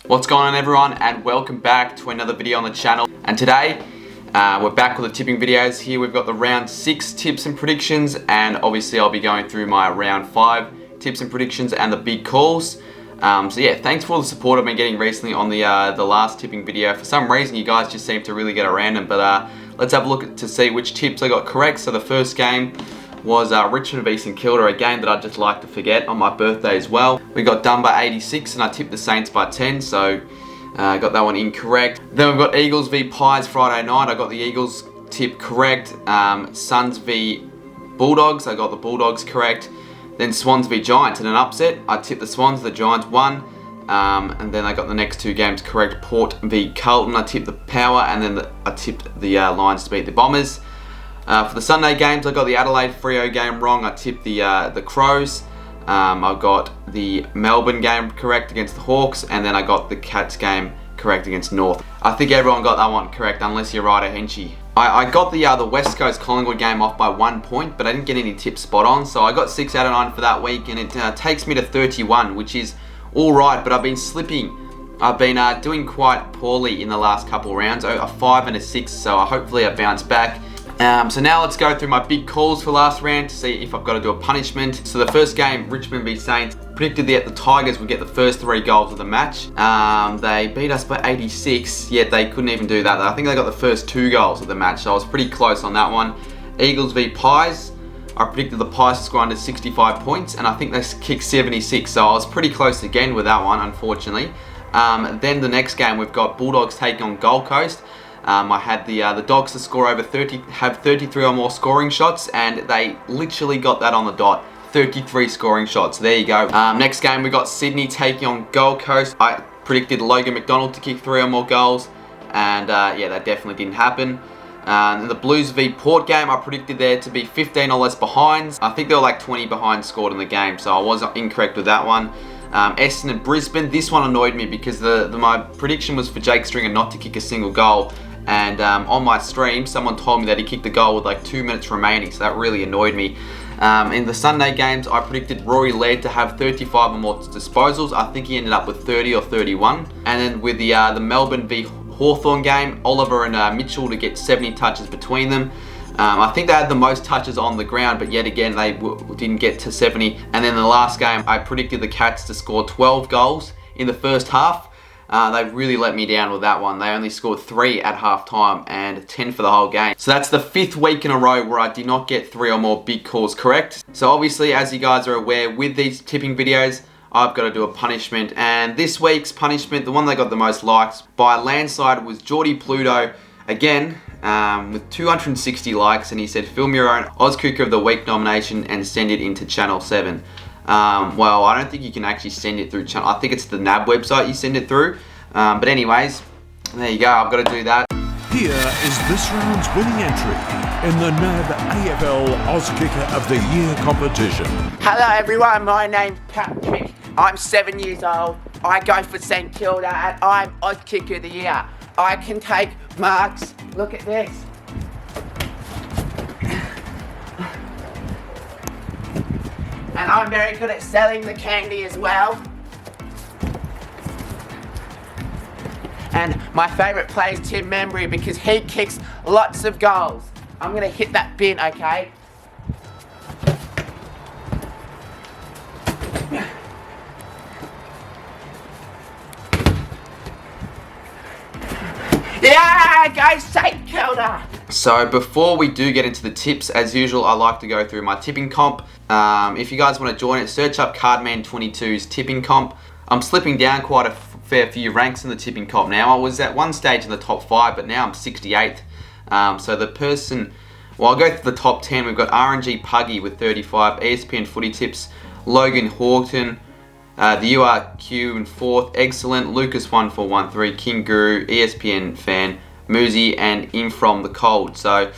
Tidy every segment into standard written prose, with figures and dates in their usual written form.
What's going on, everyone, and welcome back to another video on the channel. And today we're back with the tipping videos. Here we've got the round 6 tips and predictions, and obviously I'll be going through my round 5 tips and predictions and the big calls. So yeah, thanks for all the support I've been getting recently on the last tipping video. For some reason you guys just seem to really get around them, but let's have a look to see which tips I got correct. So the first game was Richmond v St Kilda, a game that I'd just like to forget on my birthday as well. We got done by 86 and I tipped the Saints by 10, so I got that one incorrect. Then we've got Eagles v Pies Friday night. I got the Eagles tip correct. Suns v Bulldogs, I got the Bulldogs correct. Then Swans v Giants in an upset. I tipped the Swans, the Giants won. And then I got the next 2 games correct. Port v Carlton, I tipped the Power, and then I tipped the Lions to beat the Bombers. For the Sunday games, I got the Adelaide Freo game wrong. I tipped the Crows. I got the Melbourne game correct against the Hawks, and then I got the Cats game correct against North. I think everyone got that one correct, unless you're right, Henchy. I got the West Coast Collingwood game off by 1 point, but I didn't get any tips spot on, so I got 6 out of 9 for that week, and it takes me to 31, which is all right, but I've been slipping. I've been doing quite poorly in the last couple rounds, a 5 and a 6, so hopefully I bounce back. So now let's go through my big calls for last round to see if I've got to do a punishment. So the first game, Richmond v Saints, predicted that the Tigers would get the first 3 goals of the match. They beat us by 86, yet they couldn't even do that. I think they got the first 2 goals of the match, so I was pretty close on that one. Eagles v Pies, I predicted the Pies to score under 65 points, and I think they kicked 76, so I was pretty close again with that one, unfortunately. Then the next game, we've got Bulldogs taking on Gold Coast. I had the Dogs to score over 30, have 33 or more scoring shots, and they literally got that on the dot. 33 scoring shots. There you go. Next game, we got Sydney taking on Gold Coast. I predicted Logan McDonald to kick 3 or more goals, and yeah, that definitely didn't happen. And the Blues v Port game, I predicted there to be 15 or less behinds. I think there were like 20 behinds scored in the game, so I was incorrect with that one. Essendon and Brisbane, this one annoyed me because my prediction was for Jake Stringer not to kick a single goal. And on my stream, someone told me that he kicked a goal with like 2 minutes remaining, so that really annoyed me. In the Sunday games, I predicted Rory Laird to have 35 or more disposals. I think he ended up with 30 or 31. And then with the Melbourne v Hawthorn game, Oliver and Mitchell to get 70 touches between them. I think they had the most touches on the ground, but yet again, they didn't get to 70. And then the last game, I predicted the Cats to score 12 goals in the first half. They really let me down with that one. They only scored 3 at half time and 10 for the whole game. So that's the 5th week in a row where I did not get 3 or more big calls correct. So obviously, as you guys are aware, with these tipping videos, I've got to do a punishment. And this week's punishment, the one that got the most likes by a landslide, was Geordie Pluto, again, with 260 likes. And he said, film your own Oz Cooker of the Week nomination and send it into Channel 7. Well, I don't think you can actually send it through channel. I think it's the NAB website you send it through. But anyways, there you go. I've got to do that. Here is this round's winning entry in the NAB AFL Oz Kicker of the Year competition. Hello everyone, my name's Patrick. I'm 7 years old. I go for St Kilda and I'm Oz Kicker of the Year. I can take marks. Look at this. And I'm very good at selling the candy as well. And my favourite player is Tim Membry because he kicks lots of goals. I'm going to hit that bin, okay? Yeah, go St Kilda! So before we do get into the tips, as usual, I like to go through my tipping comp. If you guys want to join it, search up Cardman22's tipping comp. I'm slipping down quite a fair few ranks in the tipping comp now. I was at one stage in the top 5, but now I'm 68th. So the person, well, I'll go through the top 10. We've got RNG Puggy with 35, ESPN Footy Tips, Logan Hawthorn, the URQ in 4th, Excellent, Lucas1413, King Guru, ESPN Fan, Moozy, and In From the Cold. So,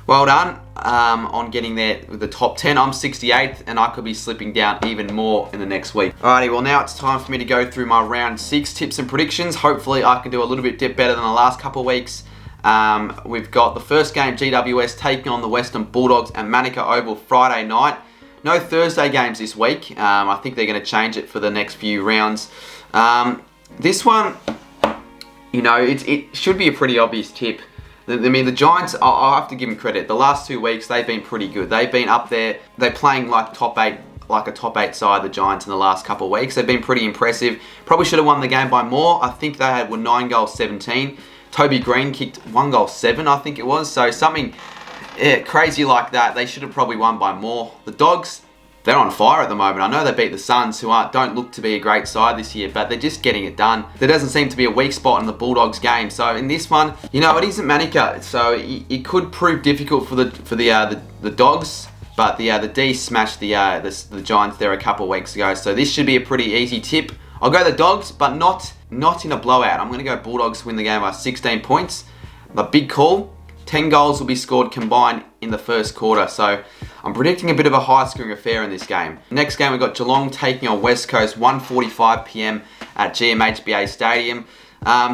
well done on getting there with the top 10. I'm 68th, and I could be slipping down even more in the next week. Alrighty, well now it's time for me to go through my round 6 tips and predictions. Hopefully I can do a little bit better than the last couple of weeks. We've got the first game, GWS taking on the Western Bulldogs at Manuka Oval Friday night. No Thursday games this week. I think they're going to change it for the next few rounds. This one, you know, it should be a pretty obvious tip. I mean, the Giants, I'll have to give them credit. The last 2 weeks, they've been pretty good. They've been up there. They're playing like top 8, like a top 8 side, the Giants, in the last couple of weeks. They've been pretty impressive. Probably should have won the game by more. I think they were 9 goals, 17. Toby Green kicked 1 goal, 7, I think it was. So something crazy like that. They should have probably won by more. The Dogs, they're on fire at the moment. I know they beat the Suns, who don't look to be a great side this year, but they're just getting it done. There doesn't seem to be a weak spot in the Bulldogs game. So in this one, you know, it isn't Manica, so it could prove difficult for the Dogs. But the D smashed the Giants there a couple of weeks ago, so this should be a pretty easy tip. I'll go the Dogs, but not in a blowout. I'm going to go Bulldogs to win the game by 16 points. The big call, 10 goals will be scored combined in the first quarter. So I'm predicting a bit of a high-scoring affair in this game. Next game, we've got Geelong taking on West Coast, 1:45 p.m. at GMHBA Stadium.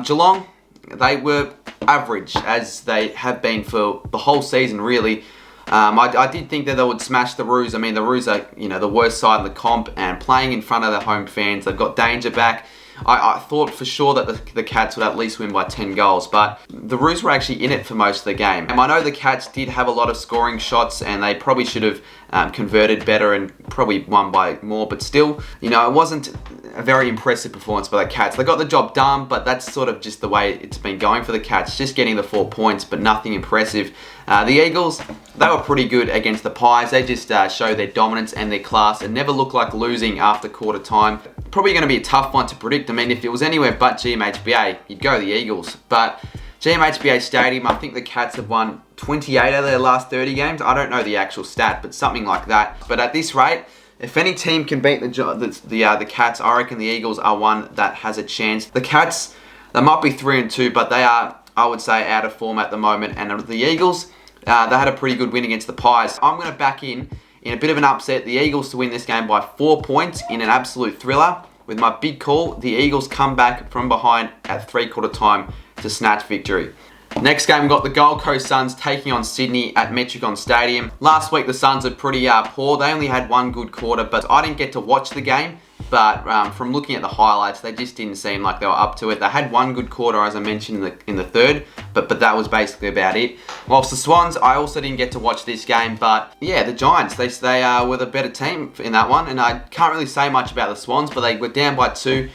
Geelong, they were average, as they have been for the whole season, really. I did think that they would smash the Roos. I mean, the Roos are, you know, the worst side in the comp, and playing in front of their home fans. They've got Danger back. I thought for sure that the Cats would at least win by 10 goals, but the Roos were actually in it for most of the game. And I know the Cats did have a lot of scoring shots, and they probably should have converted better and probably won by more, but still, you know, it wasn't a very impressive performance by the Cats. They got the job done, but that's sort of just the way it's been going for the Cats, just getting the 4 points, but nothing impressive. The Eagles, they were pretty good against the Pies. They just show their dominance and their class and never look like losing after quarter time. Probably going to be a tough one to predict. I mean, if it was anywhere but GMHBA, you'd go the Eagles. But GMHBA Stadium, I think the Cats have won 28 out of their last 30 games. I don't know the actual stat, but something like that. But at this rate, if any team can beat the Cats, I reckon the Eagles are one that has a chance. The Cats, they might be 3-2, but they are, I would say, out of form at the moment. And the Eagles, they had a pretty good win against the Pies. I'm going to back in a bit of an upset, the Eagles to win this game by 4 points in an absolute thriller. With my big call, the Eagles come back from behind at 3/4 time to snatch victory. Next game, we've got the Gold Coast Suns taking on Sydney at Metricon Stadium. Last week, the Suns are pretty poor. They only had 1 good quarter, but I didn't get to watch the game. But from looking at the highlights, they just didn't seem like they were up to it. They had 1 good quarter, as I mentioned, in the third, but that was basically about it. Whilst the Swans, I also didn't get to watch this game, but yeah, the Giants, they were the better team in that one, and I can't really say much about the Swans, but they were down by 2.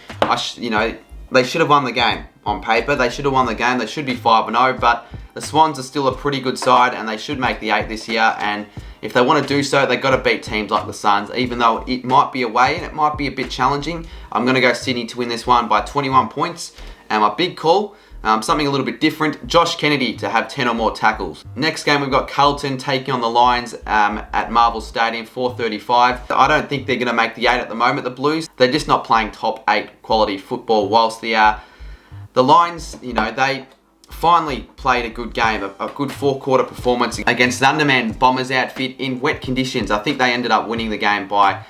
You know, they should have won the game on paper. They should have won the game. They should be 5-0, but the Swans are still a pretty good side, and they should make the 8 this year. And if they want to do so, they've got to beat teams like the Suns, even though it might be away and it might be a bit challenging. I'm going to go Sydney to win this one by 21 points. And my big call, something a little bit different, Josh Kennedy to have 10 or more tackles. Next game, we've got Carlton taking on the Lions at Marvel Stadium, 4:35. I don't think they're going to make the 8 at the moment, the Blues. They're just not playing top 8 quality football, whilst the Lions, you know, they finally played a good game, a good 4-quarter performance against the Underman Bombers outfit in wet conditions. I think they ended up winning the game by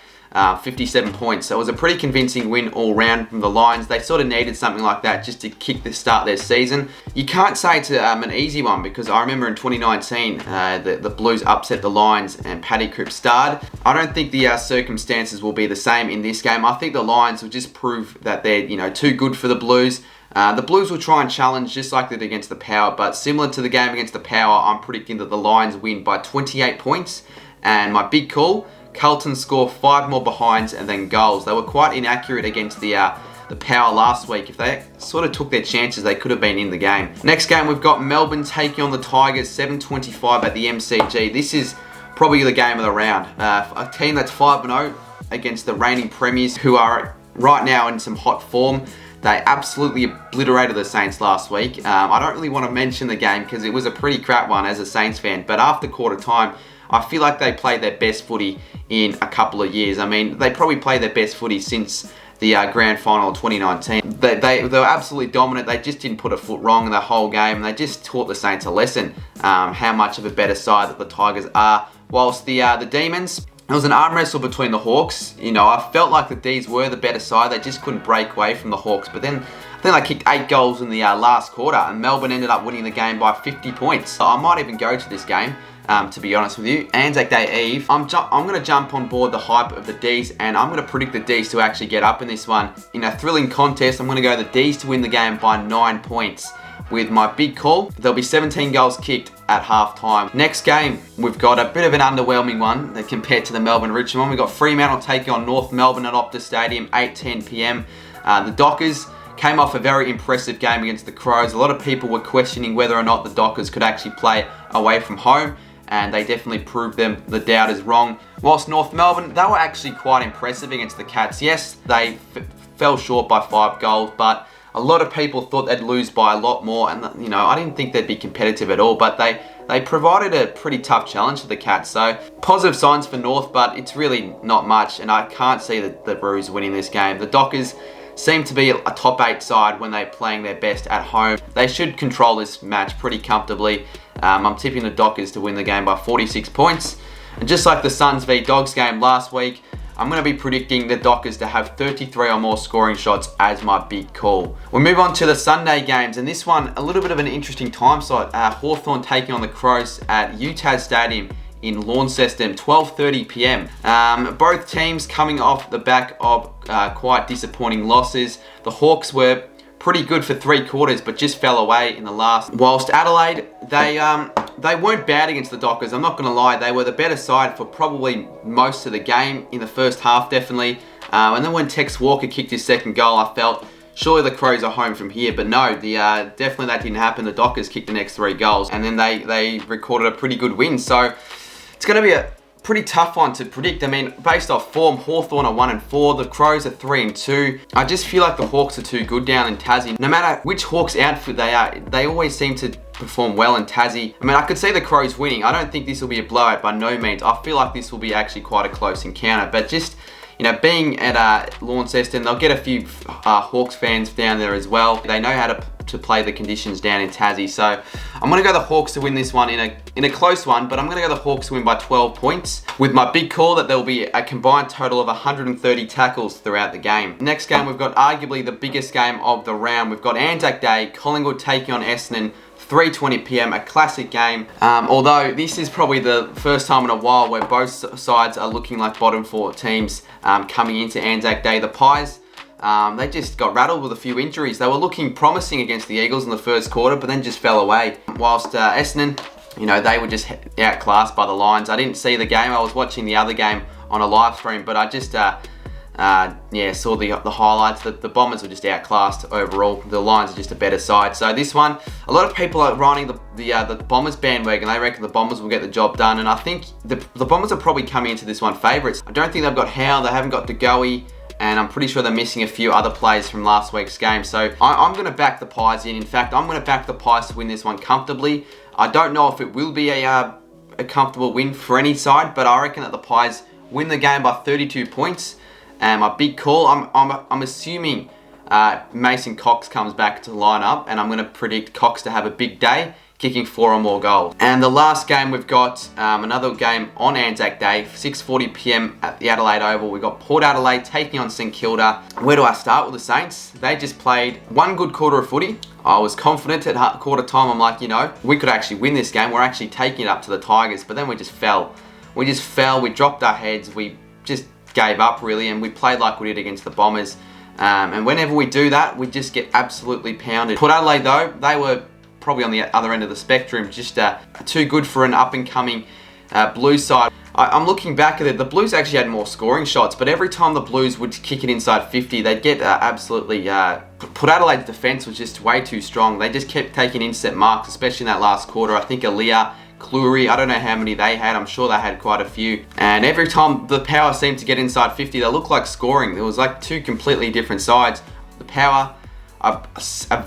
57 points. So it was a pretty convincing win all round from the Lions. They sort of needed something like that just to start their season. You can't say it's an easy one, because I remember in 2019 the Blues upset the Lions and Paddy Cripps starred. I don't think the circumstances will be the same in this game. I think the Lions will just prove that they're, you know, too good for the Blues. The Blues will try and challenge just like they did against the Power, but similar to the game against the Power, I'm predicting that the Lions win by 28 points. And my big call, Carlton score 5 more behinds and then goals. They were quite inaccurate against the Power last week. If they sort of took their chances, they could have been in the game. Next game, we've got Melbourne taking on the Tigers, 7:25 at the MCG. This is probably the game of the round. A team that's 5-0 against the reigning premiers, who are right now in some hot form. They absolutely obliterated the Saints last week. I don't really want to mention the game because it was a pretty crap one as a Saints fan, but after quarter time, I feel like they played their best footy in a couple of years. I mean, they probably played their best footy since the grand final of 2019. They were absolutely dominant. They just didn't put a foot wrong in the whole game, and they just taught the Saints a lesson how much of a better side that the Tigers are. Whilst the Demons, It was an arm wrestle between the Hawks. You know, I felt like the D's were the better side. They just couldn't break away from the Hawks. But then I think they kicked 8 goals in the last quarter, and Melbourne ended up winning the game by 50 points. So I might even go to this game, to be honest with you. Anzac Day Eve, I'm going to jump on board the hype of the D's, and I'm going to predict the D's to actually get up in this one. In a thrilling contest, I'm going to go the D's to win the game by 9 points. With my big call, there'll be 17 goals kicked at half time. Next game, we've got a bit of an underwhelming one compared to the Melbourne-Richmond one. We've got Fremantle taking on North Melbourne at Optus Stadium, 8:10 p.m. The Dockers came off a very impressive game against the Crows. A lot of people were questioning whether or not the Dockers could actually play away from home, and they definitely proved the doubters wrong. Whilst North Melbourne, they were actually quite impressive against the Cats. Yes, they fell short by 5 goals, but a lot of people thought they'd lose by a lot more, and you know, I didn't think they'd be competitive at all, but they provided a pretty tough challenge to the Cats. So positive signs for North, but it's really not much, and I can't see the Roos winning this game. The Dockers seem to be a top 8 side when they're playing their best at home. They should control this match pretty comfortably. I'm tipping the Dockers to win the game by 46 points. And just like the Suns v Dogs game last week, I'm going to be predicting the Dockers to have 33 or more scoring shots as my big call. We move on to the Sunday games, and this one, a little bit of an interesting time slot. Hawthorn taking on the Crows at UTAS Stadium in Launceston, 12:30 p.m. Both teams coming off the back of quite disappointing losses. The Hawks were pretty good for 3 quarters, but just fell away in the last. Whilst Adelaide, they weren't bad against the Dockers. I'm not going to lie, they were the better side for probably most of the game, in the first half definitely. And then when Tex Walker kicked his second goal, I felt surely the Crows are home from here. But no, definitely that didn't happen. The Dockers kicked the next 3 goals, and then they recorded a pretty good win. So it's going to be a pretty tough one to predict. I mean, based off form, Hawthorn are 1-4, the Crows are 3-2. I just feel like the Hawks are too good down in Tassie. No matter which Hawks outfit they are, they always seem to perform well in Tassie. I mean, I could see the Crows winning. I don't think this will be a blowout by no means. I feel like this will be actually quite a close encounter, but just, you know, being at Launceston, they'll get a few Hawks fans down there as well. They know how to play the conditions down in Tassie. So I'm going to go the Hawks to win this one in a close one, but I'm going to go the Hawks to win by 12 points. With my big call that there will be a combined total of 130 tackles throughout the game. Next game, we've got arguably the biggest game of the round. We've got Anzac Day, Collingwood taking on Essendon, 3:20 p.m, a classic game. Although this is probably the first time in a while where both sides are looking like bottom 4 teams coming into Anzac Day. The Pies, they just got rattled with a few injuries. They were looking promising against the Eagles in the first quarter, but then just fell away. Whilst Essendon, you know, they were just outclassed by the Lions. I didn't see the game. I was watching the other game on a live stream, but I just saw the highlights. The Bombers were just outclassed overall. The Lions are just a better side. So this one, a lot of people are riding the Bombers bandwagon. They reckon the Bombers will get the job done, and I think the Bombers are probably coming into this one favourites. I don't think they've got Howe. They haven't got DeGoey, and I'm pretty sure they're missing a few other players from last week's game. So I'm going to back the Pies in. In fact, I'm going to back the Pies to win this one comfortably. I don't know if it will be a comfortable win for any side, but I reckon that the Pies win the game by 32 points. And my big call, I'm assuming Mason Cox comes back to line up, and I'm going to predict Cox to have a big day, kicking 4 or more goals. And the last game, we've got another game on Anzac Day, 6:40 p.m. at the Adelaide Oval. We've got Port Adelaide taking on St Kilda. Where do I start with the Saints? They just played one good quarter of footy. I was confident at quarter time. I'm like, you know, we could actually win this game. We're actually taking it up to the Tigers, but then we just fell. We dropped our heads. We just gave up really, and we played like we did against the Bombers. And whenever we do that, we just get absolutely pounded. Port Adelaide though, they were probably on the other end of the spectrum, just too good for an up-and-coming Blues side. I'm looking back at it, the Blues actually had more scoring shots, but every time the Blues would kick it inside 50, they'd get absolutely... Port Adelaide's defence was just way too strong. They just kept taking inset marks, especially in that last quarter. I think Aaliyah, Cleary, I don't know how many they had. I'm sure they had quite a few. And every time the Power seemed to get inside 50, they looked like scoring. It was like two completely different sides. The Power are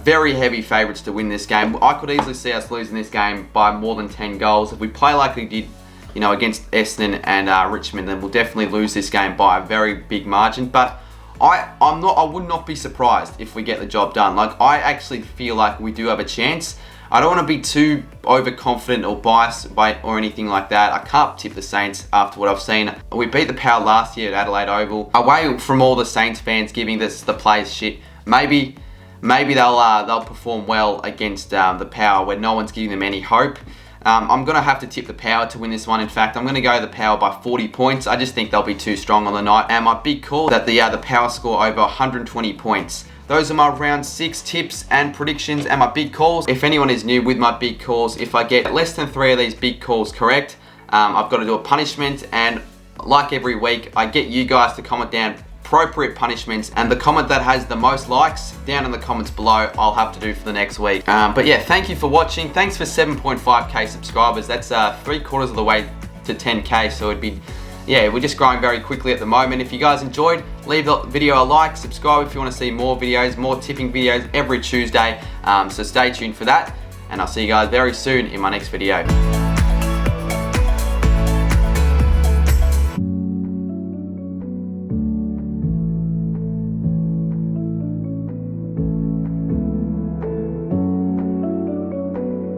very heavy favourites to win this game. I could easily see us losing this game by more than 10 goals. If we play like we did, you know, against Essendon and Richmond, then we'll definitely lose this game by a very big margin. But I would not be surprised if we get the job done. Like, I actually feel like we do have a chance. I don't want to be too overconfident or biased or anything like that. I can't tip the Saints after what I've seen. We beat the Power last year at Adelaide Oval. Away from all the Saints fans giving the players shit, maybe they'll perform well against the Power where no one's giving them any hope. I'm going to have to tip the Power to win this one. In fact, I'm going to go the Power by 40 points. I just think they'll be too strong on the night. And my big call that the Power score over 120 points. Those are my round 6 tips and predictions and my big calls. If anyone is new with my big calls, if I get less than 3 of these big calls correct, I've got to do a punishment. And like every week, I get you guys to comment down appropriate punishments, and the comment that has the most likes down in the comments below I'll have to do for the next week. But yeah, thank you for watching. Thanks for 7.5k subscribers. That's 3/4 of the way to 10k, so we're just growing very quickly at the moment. If you guys enjoyed, leave the video a like, subscribe if you want to see more videos, more tipping videos every Tuesday. So stay tuned for that, and I'll see you guys very soon in my next video.